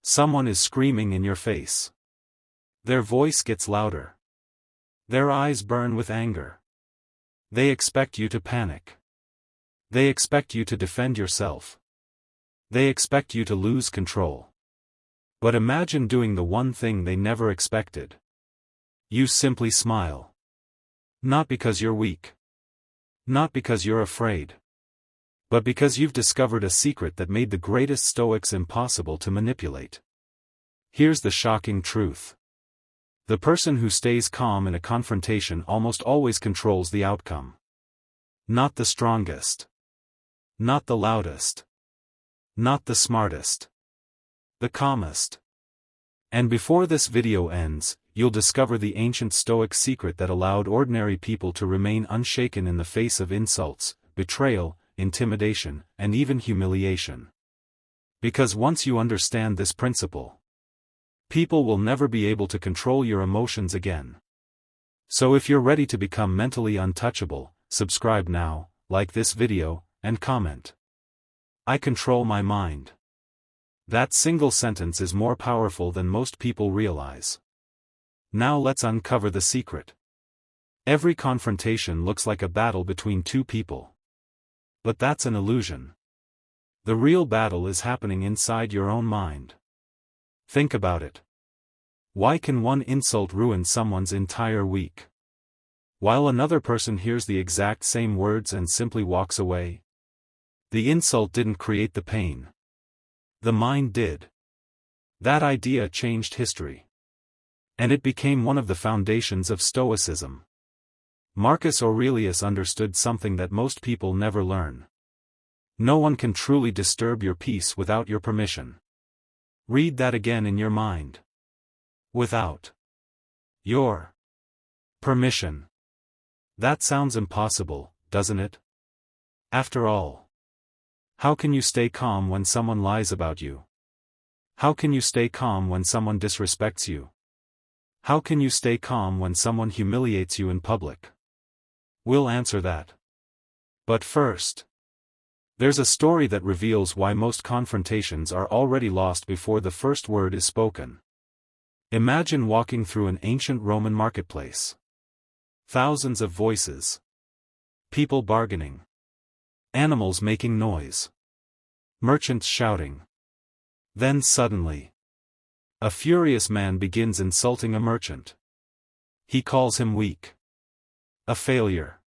Someone is screaming in your face. Their voice gets louder. Their eyes burn with anger. They expect you to panic. They expect you to defend yourself. They expect you to lose control. But imagine doing the one thing they never expected. You simply smile. Not because you're weak. Not because you're afraid. But because you've discovered a secret that made the greatest Stoics impossible to manipulate. Here's the shocking truth. The person who stays calm in a confrontation almost always controls the outcome. Not the strongest. Not the loudest. Not the smartest. The calmest. And before this video ends, you'll discover the ancient Stoic secret that allowed ordinary people to remain unshaken in the face of insults, betrayal, intimidation, and even humiliation. Because once you understand this principle, people will never be able to control your emotions again. So if you're ready to become mentally untouchable, subscribe now, like this video, and comment. I control my mind. That single sentence is more powerful than most people realize. Now let's uncover the secret. Every confrontation looks like a battle between two people. But that's an illusion. The real battle is happening inside your own mind. Think about it. Why can one insult ruin someone's entire week? While another person hears the exact same words and simply walks away? The insult didn't create the pain. The mind did. That idea changed history. And it became one of the foundations of Stoicism. Marcus Aurelius understood something that most people never learn. No one can truly disturb your peace without your permission. Read that again in your mind. Without your permission. That sounds impossible, doesn't it? After all, how can you stay calm when someone lies about you? How can you stay calm when someone disrespects you? How can you stay calm when someone humiliates you in public? We'll answer that. But first, there's a story that reveals why most confrontations are already lost before the first word is spoken. Imagine walking through an ancient Roman marketplace. Thousands of voices. People bargaining. Animals making noise. Merchants shouting. Then suddenly, a furious man begins insulting a merchant. He calls him weak. A failure.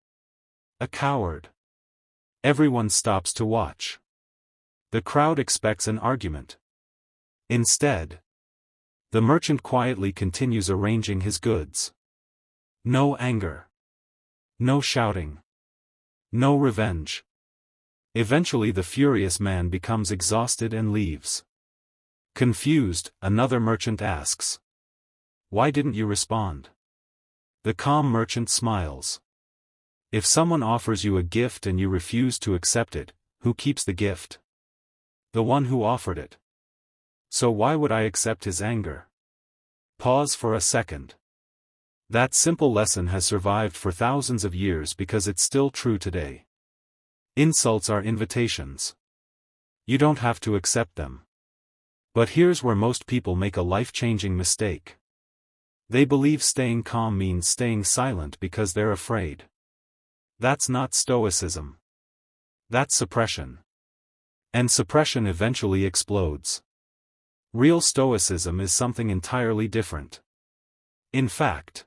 A coward. Everyone stops to watch. The crowd expects an argument. Instead, the merchant quietly continues arranging his goods. No anger. No shouting. No revenge. Eventually the furious man becomes exhausted and leaves. Confused, another merchant asks, "Why didn't you respond?" The calm merchant smiles. If someone offers you a gift and you refuse to accept it, who keeps the gift? The one who offered it. So why would I accept his anger? Pause for a second. That simple lesson has survived for thousands of years because it's still true today. Insults are invitations. You don't have to accept them. But here's where most people make a life-changing mistake. They believe staying calm means staying silent because they're afraid. That's not Stoicism. That's suppression. And suppression eventually explodes. Real Stoicism is something entirely different. In fact,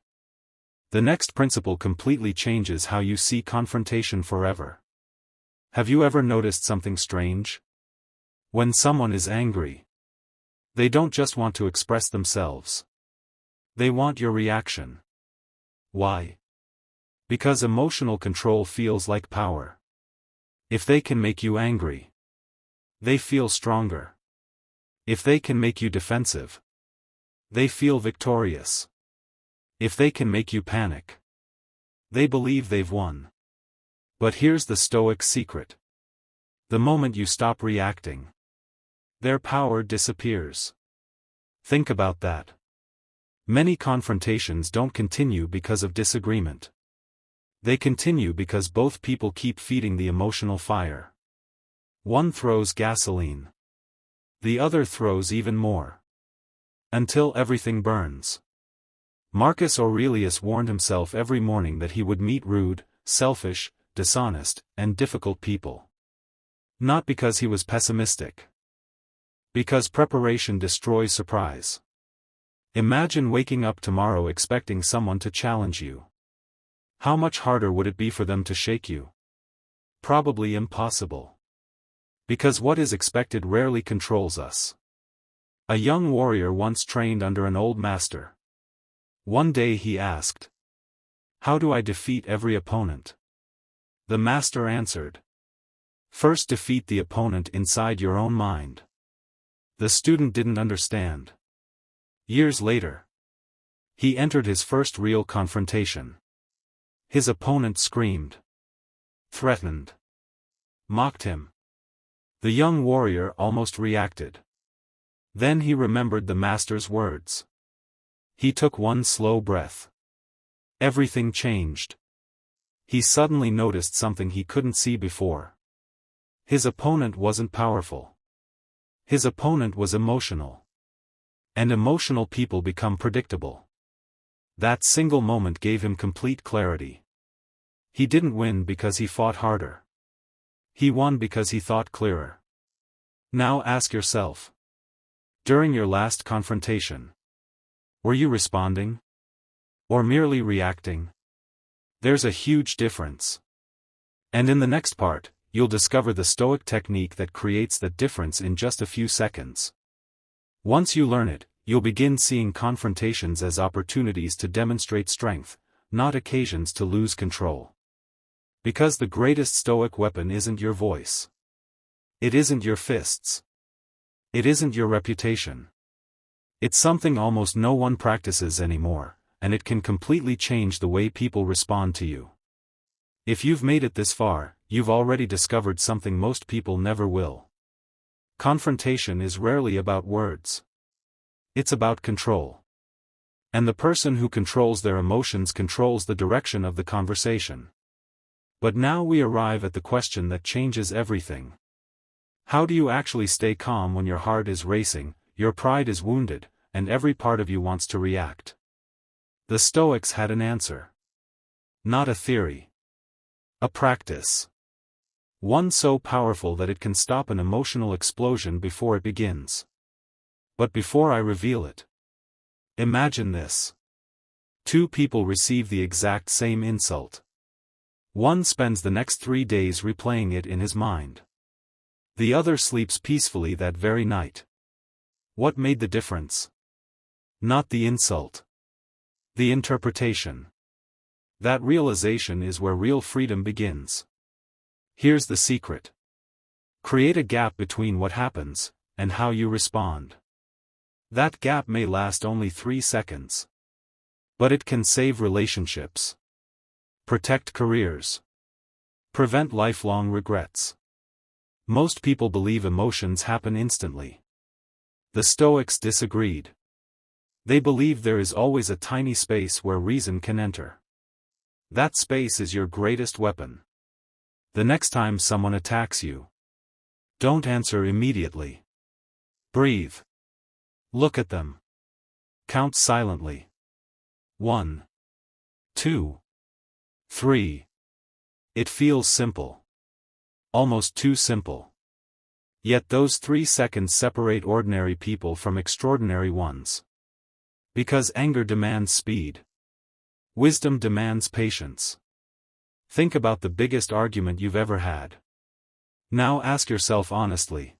the next principle completely changes how you see confrontation forever. Have you ever noticed something strange? When someone is angry, they don't just want to express themselves. They want your reaction. Why? Because emotional control feels like power. If they can make you angry, they feel stronger. If they can make you defensive, they feel victorious. If they can make you panic, they believe they've won. But here's the Stoic secret. The moment you stop reacting, their power disappears. Think about that. Many confrontations don't continue because of disagreement. They continue because both people keep feeding the emotional fire. One throws gasoline. The other throws even more. Until everything burns. Marcus Aurelius warned himself every morning that he would meet rude, selfish, dishonest, and difficult people. Not because he was pessimistic. Because preparation destroys surprise. Imagine waking up tomorrow expecting someone to challenge you. How much harder would it be for them to shake you? Probably impossible. Because what is expected rarely controls us. A young warrior once trained under an old master. One day he asked, "How do I defeat every opponent?" The master answered, "First defeat the opponent inside your own mind." The student didn't understand. Years later, he entered his first real confrontation. His opponent screamed, threatened, mocked him. The young warrior almost reacted. Then he remembered the master's words. He took one slow breath. Everything changed. He suddenly noticed something he couldn't see before. His opponent wasn't powerful. His opponent was emotional. And emotional people become predictable. That single moment gave him complete clarity. He didn't win because he fought harder. He won because he thought clearer. Now ask yourself. During your last confrontation, were you responding? Or merely reacting? There's a huge difference. And in the next part, you'll discover the Stoic technique that creates that difference in just a few seconds. Once you learn it, you'll begin seeing confrontations as opportunities to demonstrate strength, not occasions to lose control. Because the greatest Stoic weapon isn't your voice. It isn't your fists. It isn't your reputation. It's something almost no one practices anymore, and it can completely change the way people respond to you. If you've made it this far, you've already discovered something most people never will. Confrontation is rarely about words. It's about control. And the person who controls their emotions controls the direction of the conversation. But now we arrive at the question that changes everything. How do you actually stay calm when your heart is racing, your pride is wounded, and every part of you wants to react? The Stoics had an answer. Not a theory. A practice. One so powerful that it can stop an emotional explosion before it begins. But before I reveal it, imagine this. Two people receive the exact same insult. One spends the next 3 days replaying it in his mind. The other sleeps peacefully that very night. What made the difference? Not the insult. The interpretation. That realization is where real freedom begins. Here's the secret. Create a gap between what happens and how you respond. That gap may last only 3 seconds. But it can save relationships. Protect careers. Prevent lifelong regrets. Most people believe emotions happen instantly. The Stoics disagreed. They believe there is always a tiny space where reason can enter. That space is your greatest weapon. The next time someone attacks you, don't answer immediately. Breathe. Look at them. Count silently. 1, 2, 3. It feels simple. Almost too simple. Yet those 3 seconds separate ordinary people from extraordinary ones. Because anger demands speed. Wisdom demands patience. Think about the biggest argument you've ever had. Now ask yourself honestly.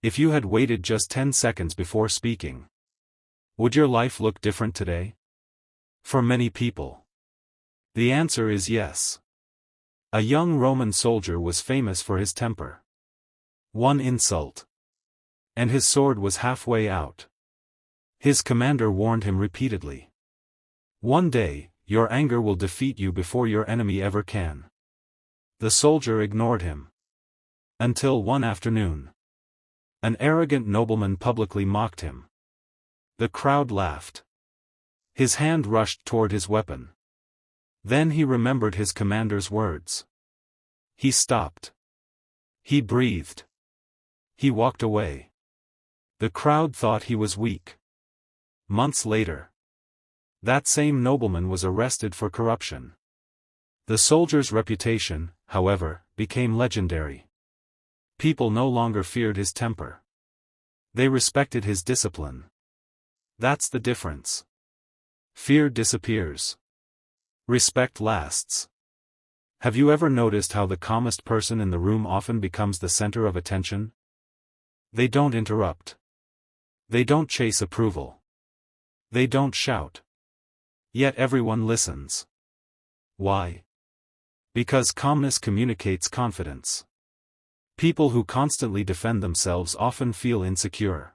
If you had waited just 10 seconds before speaking, would your life look different today? For many people, the answer is yes. A young Roman soldier was famous for his temper. One insult, and his sword was halfway out. His commander warned him repeatedly. One day, your anger will defeat you before your enemy ever can. The soldier ignored him. Until one afternoon, an arrogant nobleman publicly mocked him. The crowd laughed. His hand rushed toward his weapon. Then he remembered his commander's words. He stopped. He breathed. He walked away. The crowd thought he was weak. Months later, that same nobleman was arrested for corruption. The soldier's reputation, however, became legendary. People no longer feared his temper. They respected his discipline. That's the difference. Fear disappears. Respect lasts. Have you ever noticed how the calmest person in the room often becomes the center of attention? They don't interrupt. They don't chase approval. They don't shout. Yet everyone listens. Why? Because calmness communicates confidence. People who constantly defend themselves often feel insecure.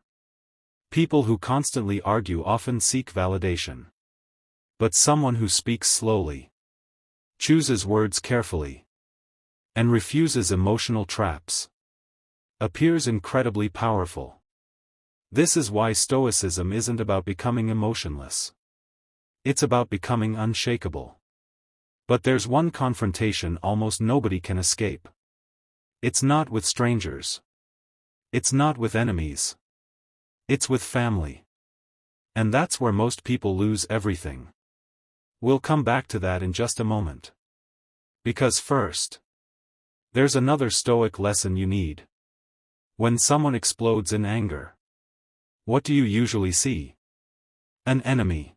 People who constantly argue often seek validation. But someone who speaks slowly, chooses words carefully, and refuses emotional traps, appears incredibly powerful. This is why Stoicism isn't about becoming emotionless. It's about becoming unshakable. But there's one confrontation almost nobody can escape. It's not with strangers. It's not with enemies. It's with family. And that's where most people lose everything. We'll come back to that in just a moment. Because first, there's another Stoic lesson you need. When someone explodes in anger, what do you usually see? An enemy.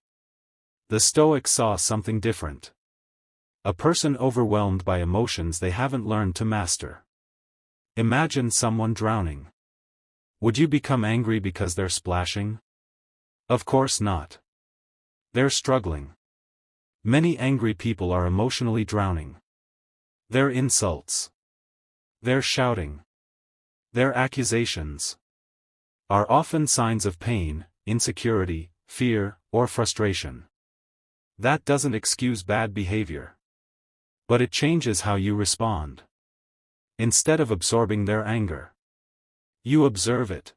The Stoics saw something different. A person overwhelmed by emotions they haven't learned to master. Imagine someone drowning. Would you become angry because they're splashing? Of course not. They're struggling. Many angry people are emotionally drowning. Their insults, their shouting, their accusations are often signs of pain, insecurity, fear, or frustration. That doesn't excuse bad behavior. But it changes how you respond. Instead of absorbing their anger, you observe it.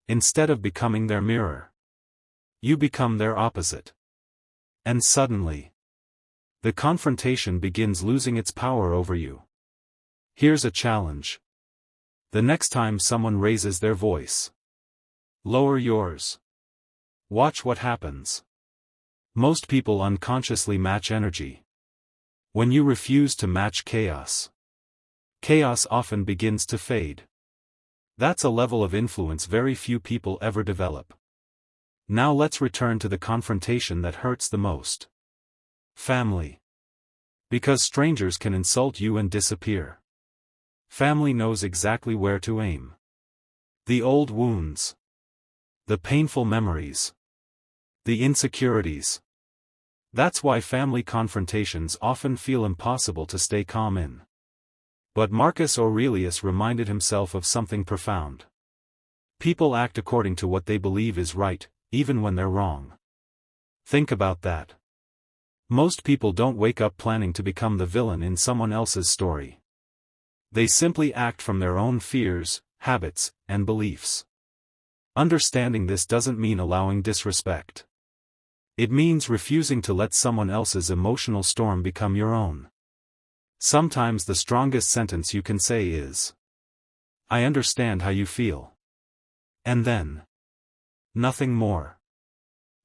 Instead of becoming their mirror, you become their opposite. And suddenly, the confrontation begins losing its power over you. Here's a challenge. The next time someone raises their voice, lower yours. Watch what happens. Most people unconsciously match energy. When you refuse to match chaos, chaos often begins to fade. That's a level of influence very few people ever develop. Now let's return to the confrontation that hurts the most. Family. Because strangers can insult you and disappear. Family knows exactly where to aim. The old wounds. The painful memories. The insecurities. That's why family confrontations often feel impossible to stay calm in. But Marcus Aurelius reminded himself of something profound. People act according to what they believe is right, even when they're wrong. Think about that. Most people don't wake up planning to become the villain in someone else's story. They simply act from their own fears, habits, and beliefs. Understanding this doesn't mean allowing disrespect. It means refusing to let someone else's emotional storm become your own. Sometimes the strongest sentence you can say is, "I understand how you feel." And then, nothing more.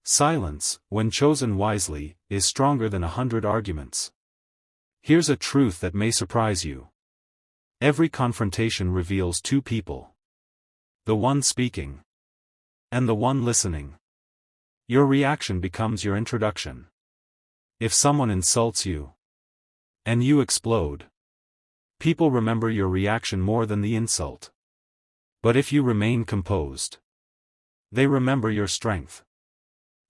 Silence, when chosen wisely, is stronger than 100 arguments. Here's a truth that may surprise you. Every confrontation reveals two people. The one speaking, and the one listening. Your reaction becomes your introduction. If someone insults you, and you explode, people remember your reaction more than the insult. But if you remain composed, they remember your strength.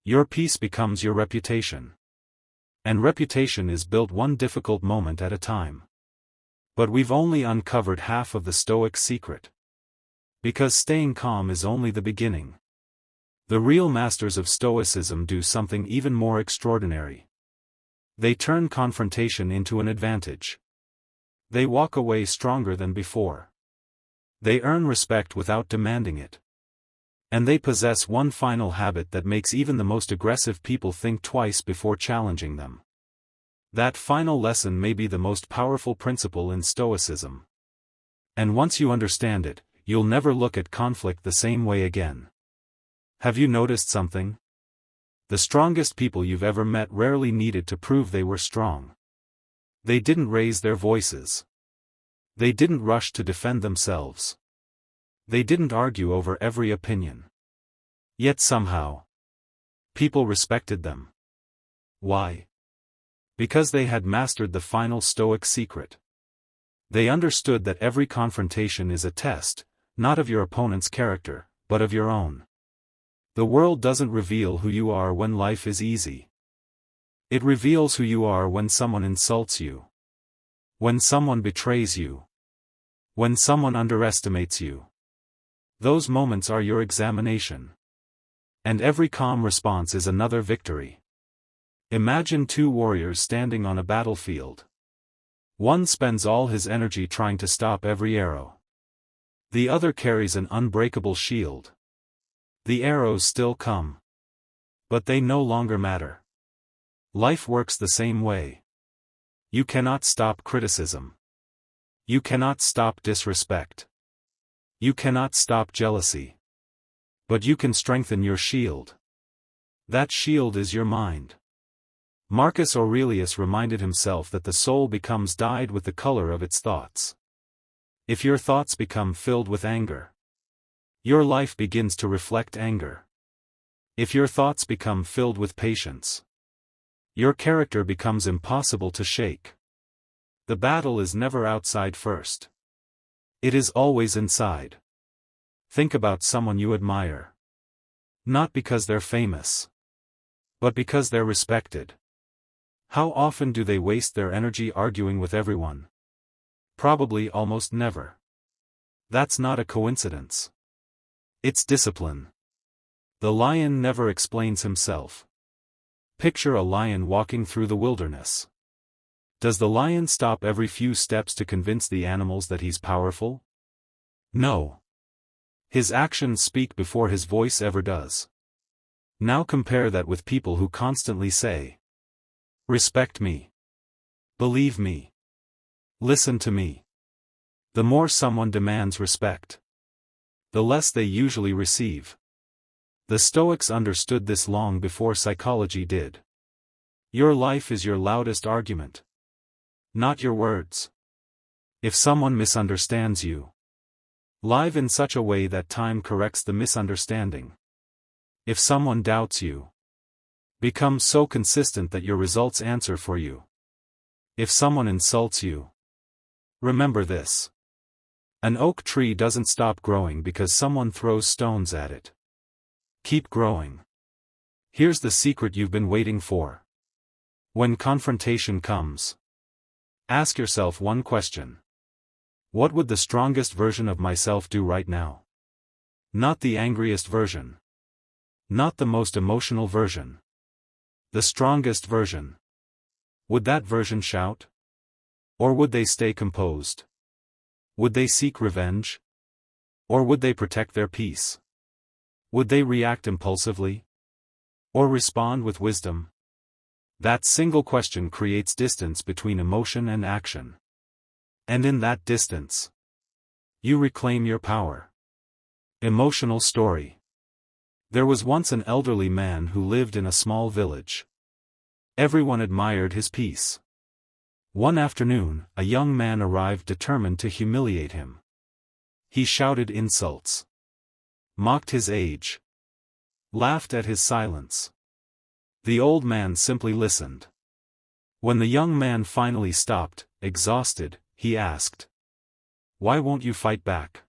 Your peace becomes your reputation. And reputation is built one difficult moment at a time. But we've only uncovered half of the Stoic secret. Because staying calm is only the beginning. The real masters of Stoicism do something even more extraordinary. They turn confrontation into an advantage. They walk away stronger than before. They earn respect without demanding it. And they possess one final habit that makes even the most aggressive people think twice before challenging them. That final lesson may be the most powerful principle in Stoicism. And once you understand it, you'll never look at conflict the same way again. Have you noticed something? The strongest people you've ever met rarely needed to prove they were strong. They didn't raise their voices. They didn't rush to defend themselves. They didn't argue over every opinion. Yet somehow, people respected them. Why? Because they had mastered the final Stoic secret. They understood that every confrontation is a test, not of your opponent's character, but of your own. The world doesn't reveal who you are when life is easy. It reveals who you are when someone insults you. When someone betrays you. When someone underestimates you. Those moments are your examination. And every calm response is another victory. Imagine two warriors standing on a battlefield. One spends all his energy trying to stop every arrow. The other carries an unbreakable shield. The arrows still come. But they no longer matter. Life works the same way. You cannot stop criticism. You cannot stop disrespect. You cannot stop jealousy. But you can strengthen your shield. That shield is your mind. Marcus Aurelius reminded himself that the soul becomes dyed with the color of its thoughts. If your thoughts become filled with anger, your life begins to reflect anger. If your thoughts become filled with patience, your character becomes impossible to shake. The battle is never outside first. It is always inside. Think about someone you admire. Not because they're famous, but because they're respected. How often do they waste their energy arguing with everyone? Probably almost never. That's not a coincidence. It's discipline. The lion never explains himself. Picture a lion walking through the wilderness. Does the lion stop every few steps to convince the animals that he's powerful? No. His actions speak before his voice ever does. Now compare that with people who constantly say, "Respect me. Believe me. Listen to me." The more someone demands respect, the less they usually receive. The Stoics understood this long before psychology did. Your life is your loudest argument. Not your words. If someone misunderstands you, live in such a way that time corrects the misunderstanding. If someone doubts you, become so consistent that your results answer for you. If someone insults you, remember this. An oak tree doesn't stop growing because someone throws stones at it. Keep growing. Here's the secret you've been waiting for. When confrontation comes, ask yourself one question. What would the strongest version of myself do right now? Not the angriest version. Not the most emotional version. The strongest version. Would that version shout? Or would they stay composed? Would they seek revenge? Or would they protect their peace? Would they react impulsively? Or respond with wisdom? That single question creates distance between emotion and action. And in that distance, you reclaim your power. Emotional story. There was once an elderly man who lived in a small village. Everyone admired his peace. One afternoon, a young man arrived determined to humiliate him. He shouted insults, mocked his age, laughed at his silence. The old man simply listened. When the young man finally stopped, exhausted, he asked, "Why won't you fight back?"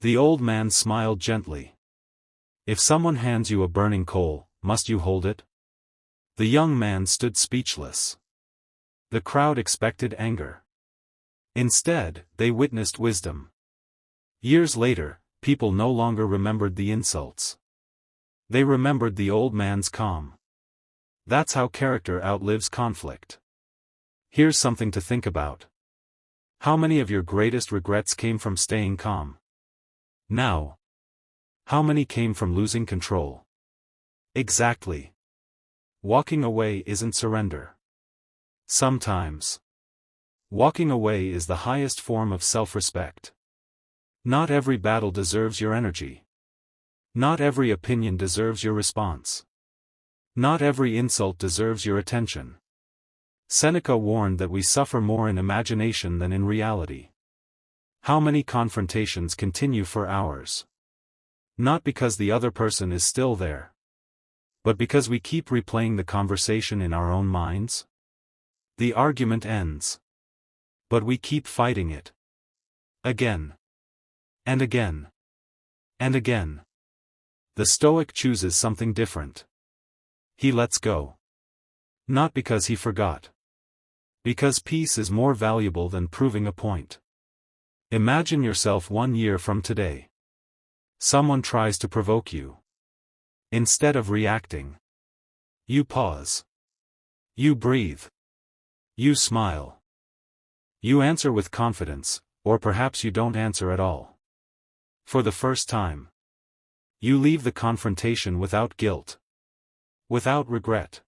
The old man smiled gently. "If someone hands you a burning coal, must you hold it?" The young man stood speechless. The crowd expected anger. Instead, they witnessed wisdom. Years later, people no longer remembered the insults. They remembered the old man's calm. That's how character outlives conflict. Here's something to think about. How many of your greatest regrets came from staying calm? Now, how many came from losing control? Exactly. Walking away isn't surrender. Sometimes, walking away is the highest form of self-respect. Not every battle deserves your energy. Not every opinion deserves your response. Not every insult deserves your attention. Seneca warned that we suffer more in imagination than in reality. How many confrontations continue for hours? Not because the other person is still there, but because we keep replaying the conversation in our own minds? The argument ends, but we keep fighting it. Again. And again. And again. The Stoic chooses something different. He lets go. Not because he forgot. Because peace is more valuable than proving a point. Imagine yourself 1 year from today. Someone tries to provoke you. Instead of reacting, you pause. You breathe. You smile. You answer with confidence, or perhaps you don't answer at all. For the first time, you leave the confrontation without guilt. Without regret.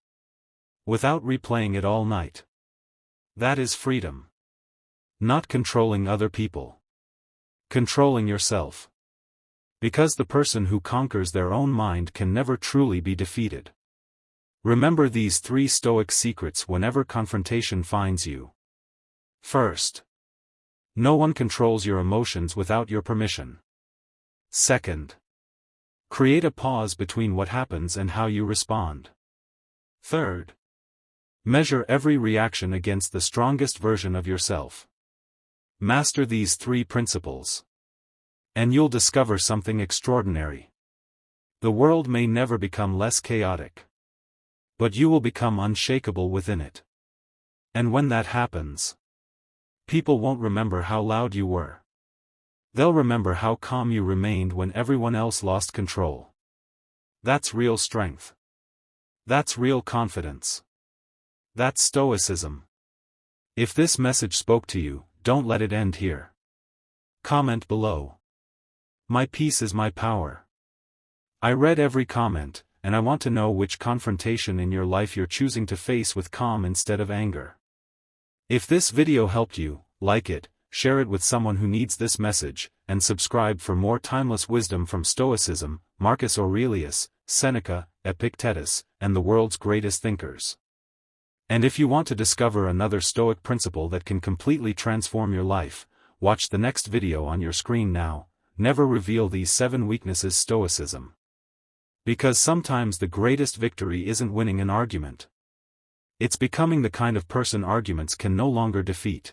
Without replaying it all night. That is freedom. Not controlling other people. Controlling yourself. Because the person who conquers their own mind can never truly be defeated. Remember these 3 Stoic secrets whenever confrontation finds you. First, no one controls your emotions without your permission. Second, create a pause between what happens and how you respond. Third, measure every reaction against the strongest version of yourself. Master these 3 principles, and you'll discover something extraordinary. The world may never become less chaotic, but you will become unshakable within it. And when that happens, people won't remember how loud you were. They'll remember how calm you remained when everyone else lost control. That's real strength. That's real confidence. That's Stoicism. If this message spoke to you, don't let it end here. Comment below. My peace is my power. I read every comment, and I want to know which confrontation in your life you're choosing to face with calm instead of anger. If this video helped you, like it, share it with someone who needs this message, and subscribe for more timeless wisdom from Stoicism, Marcus Aurelius, Seneca, Epictetus, and the world's greatest thinkers. And if you want to discover another Stoic principle that can completely transform your life, watch the next video on your screen now. Never reveal these 7 weaknesses. Stoicism. Because sometimes the greatest victory isn't winning an argument. It's becoming the kind of person arguments can no longer defeat.